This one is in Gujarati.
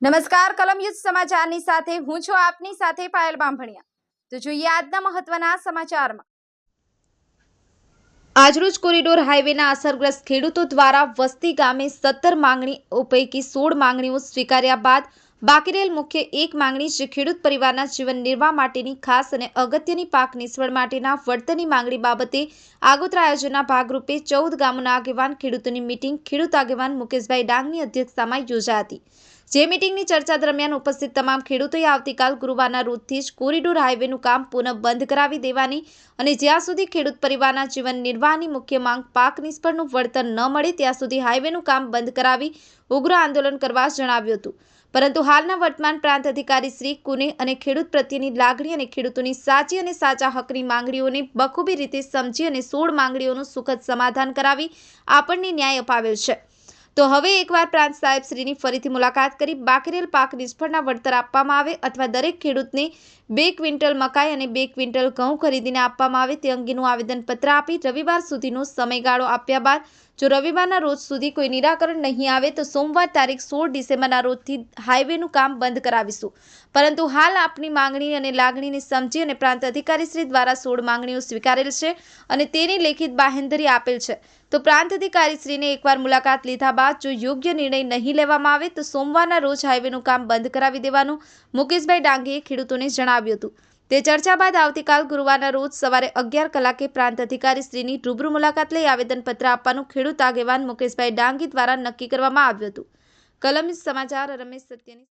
નમસ્કાર કલમ યુદ્ધ સમાચારની સાથે હું છું આપની સાથે પાયલ બામભણિયા। તો જોઈએ આજના મહત્વના સમાચારમાં। આજરોજ કોરિડોર હાઈવેના અસરગ્રસ્ત ખેડૂતો દ્વારા વસ્તી ગામે 17 માંગણીઓ પૈકી 16 માંગણીઓ સ્વીકાર્યા બાદ બાકી રહેલ મુખ્ય એક માંગણી જે ખેડૂત પરિવારના જીવન નિર્વાહ માટેની ખાસ અને અગત્યની પાક નિષ્ફળ માટેના વળતરની માંગણી બાબતે આગોતરા આયોજનના ભાગરૂપે 14 ગામોના આગેવાન ખેડૂતોની મીટિંગ ખેડૂત આગેવાન મુકેશભાઈ ડાંગની અધ્યક્ષતામાં યોજાઈ હતી। જે મીટિંગની ચર્ચા દરમિયાન ઉપસ્થિત તમામ ખેડૂતોએ આવતીકાલ ગુરુવારના રોજથી જ કોરિડોર હાઈવેનું કામ પુનઃ બંધ કરાવી દેવાની અને જ્યાં સુધી ખેડૂત પરિવારના જીવન નિર્વાહની મુખ્ય માંગ પાક નિષ્ફળનું વળતર ન મળે ત્યાં સુધી હાઈવેનું કામ બંધ કરાવી ઉગ્ર આંદોલન કરવા જણાવ્યું હતું। પરંતુ હાલના વર્તમાન પ્રાંત અધિકારી શ્રી કુને અને ખેડૂત પ્રત્યેની લાગણી અને ખેડૂતોની સાચી અને સાચા હકની માંગણીઓને બખૂબી રીતે સમજી અને 16 માંગણીઓનું સુખદ સમાધાન કરાવી આપણને ન્યાય અપાવેલ છે। તો હવે એકવાર પ્રાંત સાહેબ શ્રીની ફરીથી મુલાકાત કરી બાકી રહેલ પાક નિષ્ફળના વળતર આપવામાં આવે અથવા દરેક ખેડૂતને 2 ક્વિન્ટલ મકાઈ અને 2 ક્વિન્ટલ ઘઉં ખરીદીને આપવામાં આવે તે અંગેનું આવેદનપત્ર આપી રવિવાર સુધીનો સમયગાળો આપ્યા બાદ જો રવિવારના રોજ સુધી કોઈ નિરાકરણ નહીં આવે તો સોમવાર તારીખ 16 ડિસેમ્બરના રોજથી હાઈવેનું કામ બંધ કરાવીશું। પરંતુ હાલ આપની માંગણી અને લાગણીને સમજી અને પ્રાંત અધિકારી શ્રી દ્વારા 16 માંગણીઓ સ્વીકારેલ છે અને તેની લેખિત બાહેંધરી આપેલ છે। તો પ્રાંત અધિકારી શ્રીને એકવાર મુલાકાત લીધા બાદ જો યોગ્ય નિર્ણય નહીં લેવામાં આવે તો સોમવારના રોજ હાઈવેનું કામ બંધ કરાવી દેવાનું મુકેશભાઈ ડાંગીએ ખેડૂતોને જણાવ્યું હતું। તે ચર્ચા બાદ આવતીકાલ ગુરુવારના રોજ સવારે 11 કલાકે પ્રાંત અધિકારી શ્રીની રૂબરૂ મુલાકાત લઈ આવેદનપત્ર આપવાનું ખેડૂત આગેવાન મુકેશભાઈ ડાંગી દ્વારા નક્કી કરવામાં આવ્યું હતું। કલમ સમાચાર રમેશ સત્યની।